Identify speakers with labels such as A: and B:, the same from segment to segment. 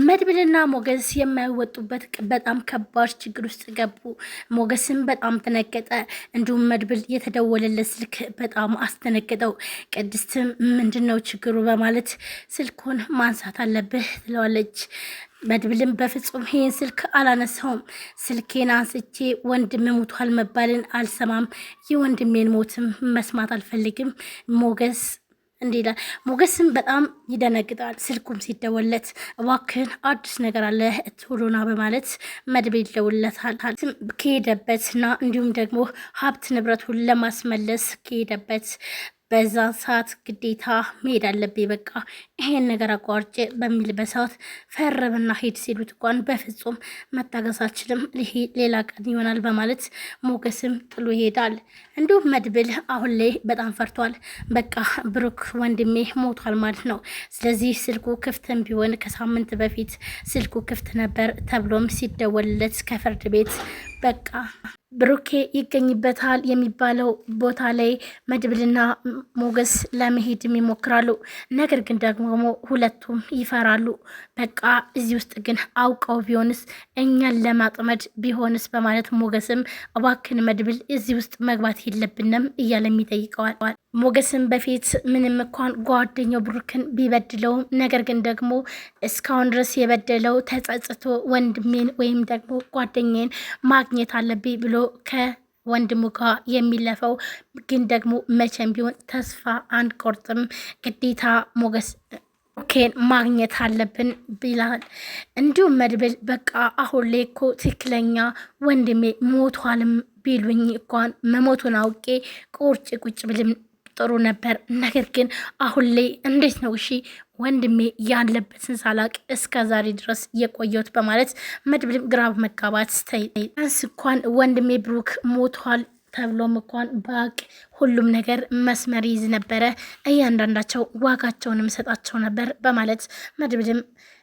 A: መድብልና ሞገስ የማይወጡበት በጣም ከባድ ችግር ውስጥ ገቡ። ሞገስም በጣም ተነገጠ። እንዲሁም መድብል የተደወለለት ስልክ በጣም አስደነገጠው። ቅድስትም ምንድነው ችግሩ በማለት ስልኩን ማንሳት አለብህ ትለዋለች። መድብልም በፍጹም ይህን ስልክ አላነሳውም፣ ስልኬን አንስቼ ወንድም ሞቷል መባልን አልሰማም፣ የወንድሜን ሞትም መስማት አልፈልግም ሞገስ እንዲህ ይላል። ሞገስም በጣም ይደነግጣል። ስልኩም ሲደወለት እባክህን አዲስ ነገር አለ ቶሎና በማለት መድብል ይደውለታል። ከሄደበትና እንዲሁም ደግሞ ሀብት ንብረቱን ለማስመለስ ከሄደበት በዛ ሰዓት ግዴታ መሄድ አለብኝ በቃ ይሄን ነገር አቋርጬ በሚል በሰዓት ፈርምና ሄድ ሲሉት እንኳን በፍጹም መታገስ አልችልም፣ ሌላ ቀን ይሆናል በማለት ሞገስም ጥሎ ይሄዳል። እንዲሁም መድብል አሁን ላይ በጣም ፈርቷል። በቃ ብሩክ ወንድሜ ሞቷል ማለት ነው። ስለዚህ ስልኩ ክፍትም ቢሆን ከሳምንት በፊት ስልኩ ክፍት ነበር ተብሎም ሲደወልለት ከፍርድ ቤት በቃ ብሩኬ ይገኝበታል የሚባለው ቦታ ላይ መድብልና ሞገስ ለመሄድም ይሞክራሉ። ነገር ግን ደግሞ ሁለቱም ይፈራሉ። በቃ እዚህ ውስጥ ግን አውቀው ቢሆንስ እኛን ለማጥመድ ቢሆንስ በማለት ሞገስም እባክን መድብል እዚህ ውስጥ መግባት የለብንም እያለም ይጠይቀዋል። ሞገስም በፊት ምንም እንኳን ጓደኛው ብሩክን ቢበድለውም ነገር ግን ደግሞ እስካሁን ድረስ የበደለው ተጸጽቶ ወንድሜን ወይም ደግሞ ጓደኛዬን ማግኘት አለብኝ ብሎ ከወንድሙ ጋር የሚለፈው ግን ደግሞ መቼም ቢሆን ተስፋ አንቆርጥም፣ ግዴታ ሞገስ ኬን ማግኘት አለብን ብላል። እንዲሁም መድብል በቃ አሁን ላይ እኮ ትክክለኛ ወንድሜ ሞቷልም ቢሉኝ እንኳን መሞቱን አውቄ ቁጭ ብልም ጥሩ ነበር። ነገር ግን አሁን ላይ እንዴት ነው እሺ ወንድሜ ያለበትን ሳላቅ እስከ ዛሬ ድረስ የቆየሁት በማለት መድብልም ግራ መጋባት ቢያንስ እንኳን ወንድሜ ብሩክ ሞቷል ተብሎም እንኳን ባቅ ሁሉም ነገር መስመር ይዝ ነበረ፣ እያንዳንዳቸው ዋጋቸውን ሰጣቸው ነበር በማለት መድብልም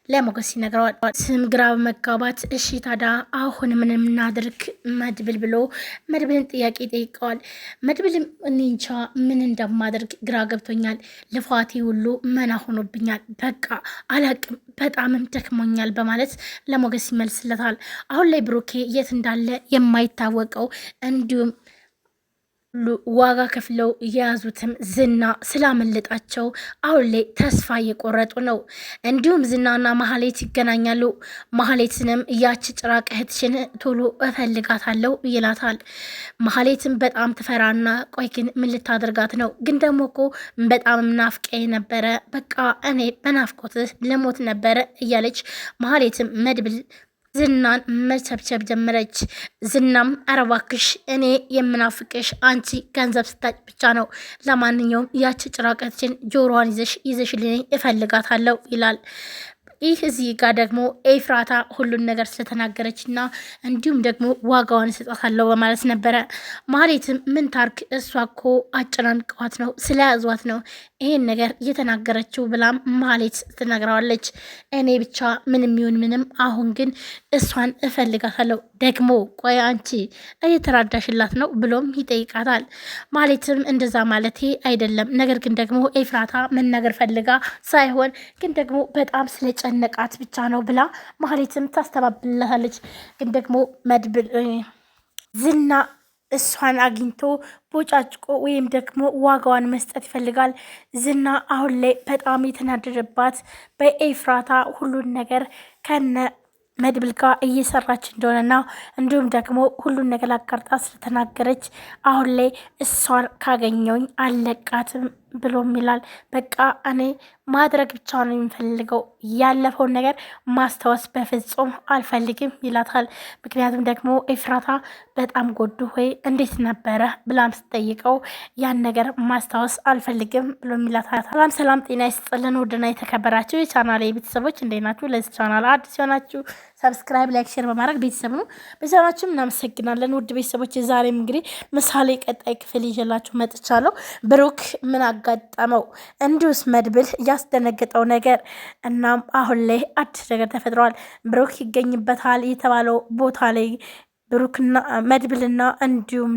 A: ለሞገስ ይነግረዋል። ስም ግራ መጋባት እሺ ታዲያ አሁን ምን እናድርግ መድብል ብሎ መድብልን ጥያቄ ጠይቀዋል። መድብልም እኔ እንጃ ምን እንደማደርግ ግራ ገብቶኛል፣ ልፋቴ ሁሉ መና ሆኖብኛል፣ በቃ አላቅም፣ በጣምም ደክሞኛል በማለት ለሞገስ ይመልስለታል። አሁን ላይ ብሩኬ የት እንዳለ የማይታወቀው እንዲሁም ዋጋ ከፍለው የያዙትም ዝና ስላመለጣቸው አሁን ላይ ተስፋ እየቆረጡ ነው። እንዲሁም ዝናና ማህሌት ይገናኛሉ። ማህሌትንም ያች ጭራቅ እህትሽን ቶሎ እፈልጋታለሁ ይላታል። ማህሌትም በጣም ትፈራና ቆይ ግን ምን ልታደርጋት ነው? ግን ደግሞ እኮ በጣም ናፍቀኝ ነበረ፣ በቃ እኔ በናፍቆትህ ልሞት ነበረ እያለች ማህሌትም መድብል ዝናን መቸብቸብ ጀመረች። ዝናም አረባክሽ እኔ የምናፍቅሽ አንቺ ገንዘብ ስታጭ ብቻ ነው፣ ለማንኛውም ያቺ ጭራቀችን ጆሮዋን ይዘሽልኝ እፈልጋታለሁ ይላል። ይህ እዚህ ጋር ደግሞ ኤፍራታ ሁሉን ነገር ስለተናገረች እና እንዲሁም ደግሞ ዋጋዋን እሰጣታለሁ በማለት ነበረ። ማህሌትም ምን ታርክ እሷ እኮ አጨናንቀዋት ነው ስለያዟት ነው ይሄን ነገር እየተናገረችው ብላም ማህሌት ትነግረዋለች። እኔ ብቻ ምንም ይሁን ምንም አሁን ግን እሷን እፈልጋታለሁ። ደግሞ ቆይ አንቺ እየተራዳሽላት ነው ብሎም ይጠይቃታል። ማህሌትም እንደዛ ማለቴ አይደለም፣ ነገር ግን ደግሞ ኤፍራታ መናገር ፈልጋ ሳይሆን ግን ደግሞ በጣም ስለጨነቃት ብቻ ነው ብላ ማህሌትም ታስተባብልላታለች። ግን ደግሞ መድብል ዝና እሷን አግኝቶ ቦጫጭቆ ወይም ደግሞ ዋጋዋን መስጠት ይፈልጋል። ዝና አሁን ላይ በጣም የተናደደባት በኤፍራታ ሁሉን ነገር ከነ መድብል ጋር እየሰራች እንደሆነና እንዲሁም ደግሞ ሁሉን ነገር አጋርጣ ስለተናገረች አሁን ላይ እሷን ካገኘውኝ አለቃትም ብሎም ይላል። በቃ እኔ ማድረግ ብቻ ነው የሚፈልገው፣ ያለፈውን ነገር ማስታወስ በፍጹም አልፈልግም ይላታል። ምክንያቱም ደግሞ ኤፍራታ በጣም ጎዱ ወይ እንዴት ነበረ ብላም ስትጠይቀው ያን ነገር ማስታወስ አልፈልግም ብሎም ይላታል። ሰላም ሰላም፣ ጤና ይስጥልን ውድና የተከበራችሁ የቻናል ቤተሰቦች እንዴት ናችሁ? ለዚህ ቻናል አዲስ የሆናችሁ ሰብስክራይብ፣ ላይክ፣ ሼር በማድረግ ቤተሰብ ነው። ቤተሰባችን እናመሰግናለን። ውድ ቤተሰቦች ዛሬም እንግዲህ ምሳሌ ቀጣይ ክፍል ይዤላችሁ መጥቻለሁ። ብሩክ ምን አጋጠመው? እንዲሁስ መድብል ያስደነገጠው ነገር እናም አሁን ላይ አዲስ ነገር ተፈጥሯል። ብሩክ ይገኝበታል የተባለው ቦታ ላይ ብሩክና መድብልና እንዲሁም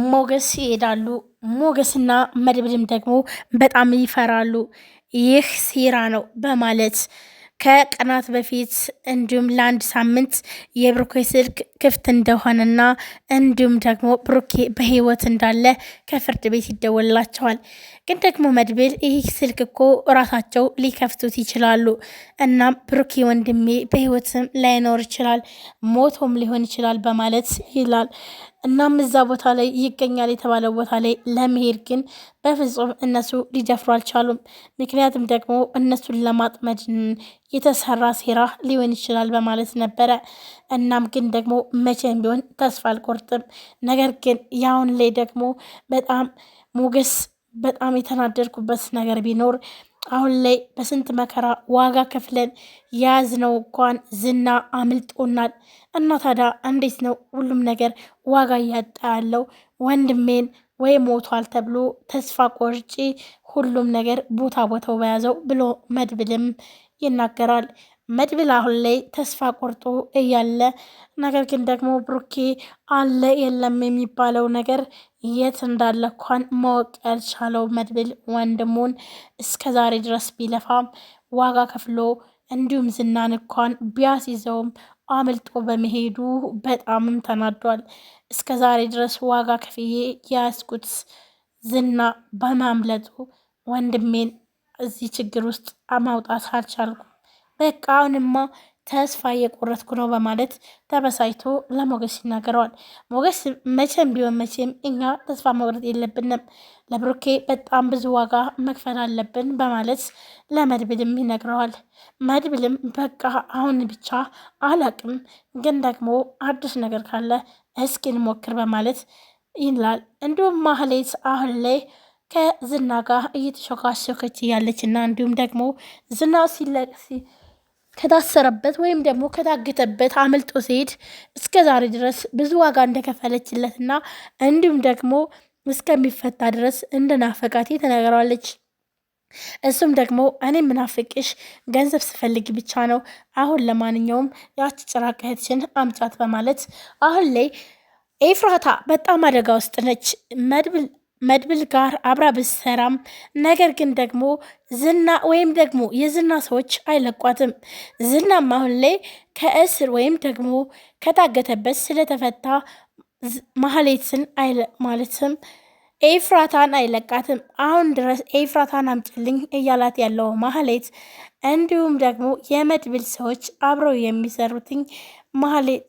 A: ሞገስ ይሄዳሉ። ሞገስና መድብልም ደግሞ በጣም ይፈራሉ። ይህ ሴራ ነው በማለት ከቀናት በፊት እንዲሁም ለአንድ ሳምንት የብሩኬ ስልክ ክፍት እንደሆነና እንዲሁም ደግሞ ብሩኬ በህይወት እንዳለ ከፍርድ ቤት ይደወልላቸዋል። ግን ደግሞ መድብል ይህ ስልክ እኮ እራሳቸው ሊከፍቱት ይችላሉ። እናም ብሩኬ ወንድሜ በህይወትም ላይኖር ይችላል፣ ሞቶም ሊሆን ይችላል በማለት ይላል። እናም እዛ ቦታ ላይ ይገኛል የተባለው ቦታ ላይ ለመሄድ ግን በፍጹም እነሱ ሊደፍሩ አልቻሉም። ምክንያቱም ደግሞ እነሱን ለማጥመድ የተሰራ ሴራ ሊሆን ይችላል በማለት ነበረ። እናም ግን ደግሞ መቼም ቢሆን ተስፋ አልቆርጥም። ነገር ግን ያሁን ላይ ደግሞ በጣም ሞገስ በጣም የተናደድኩበት ነገር ቢኖር አሁን ላይ በስንት መከራ ዋጋ ከፍለን የያዝነው እንኳን ዝና አምልጦናል። እና ታዲያ እንዴት ነው ሁሉም ነገር ዋጋ እያጣ ያለው? ወንድሜን ወይ ሞቷል ተብሎ ተስፋ ቆርጬ ሁሉም ነገር ቦታ ቦታው በያዘው ብሎ መድብልም ይናገራል። መድብል አሁን ላይ ተስፋ ቆርጦ እያለ ነገር ግን ደግሞ ብሩኬ አለ የለም የሚባለው ነገር የት እንዳለ እንኳን ማወቅ ያልቻለው መድብል ወንድሙን እስከ ዛሬ ድረስ ቢለፋም ዋጋ ከፍሎ እንዲሁም ዝናን እንኳን ቢያስይዘውም አምልጦ በመሄዱ በጣምም ተናዷል። እስከ ዛሬ ድረስ ዋጋ ከፍዬ የያዝኩት ዝና በማምለጡ ወንድሜን እዚህ ችግር ውስጥ ማውጣት አልቻልኩም። በቃ አሁንማ ተስፋ እየቆረጥኩ ነው በማለት ተበሳጭቶ ለሞገስ ይናገረዋል። ሞገስ መቼም ቢሆን መቼም እኛ ተስፋ መቁረጥ የለብንም፣ ለብሩኬ በጣም ብዙ ዋጋ መክፈል አለብን በማለት ለመድብልም ይነግረዋል። መድብልም በቃ አሁን ብቻ አላቅም፣ ግን ደግሞ አዲስ ነገር ካለ እስኪ እንሞክር በማለት ይላል። እንዲሁም ማህሌት አሁን ላይ ከዝና ጋር እየተሾካሾከች እያለች እና እንዲሁም ደግሞ ዝና ከታሰረበት ወይም ደግሞ ከታገተበት አምልጦ ሲሄድ እስከ ዛሬ ድረስ ብዙ ዋጋ እንደከፈለችለትና እንዲሁም ደግሞ እስከሚፈታ ድረስ እንደናፈቃት ተነግረዋለች። እሱም ደግሞ እኔ ምናፍቅሽ ገንዘብ ስፈልግ ብቻ ነው፣ አሁን ለማንኛውም ያቺ ጭራቅ እህትሽን አምጫት በማለት አሁን ላይ ኤፍራታ በጣም አደጋ ውስጥ ነች። መድብል ጋር አብራ ብትሰራም ነገር ግን ደግሞ ዝና ወይም ደግሞ የዝና ሰዎች አይለቋትም። ዝናም አሁን ላይ ከእስር ወይም ደግሞ ከታገተበት ስለተፈታ ማህሌትን ማለትም ኤፍራታን አይለቃትም። አሁን ድረስ ኤፍራታን አምጭልኝ እያላት ያለው ማህሌት እንዲሁም ደግሞ የመድብል ሰዎች አብረው የሚሰሩትኝ ማህሌት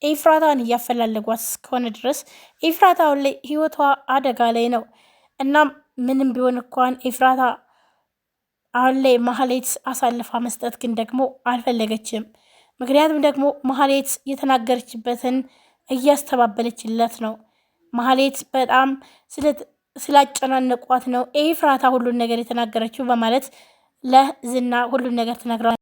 A: ኤፍራታን እያፈላለጓት እስከሆነ ድረስ ኤፍራታ አሁን ላይ ህይወቷ አደጋ ላይ ነው። እናም ምንም ቢሆን እንኳን ኤፍራታ አሁን ላይ ማህሌት አሳልፋ መስጠት ግን ደግሞ አልፈለገችም። ምክንያቱም ደግሞ ማህሌት የተናገረችበትን እያስተባበለችለት ነው። ማህሌት በጣም ስላጨናነቋት ነው ኤፍራታ ሁሉን ነገር የተናገረችው በማለት ለዝና ሁሉን ነገር ትነግረዋለች።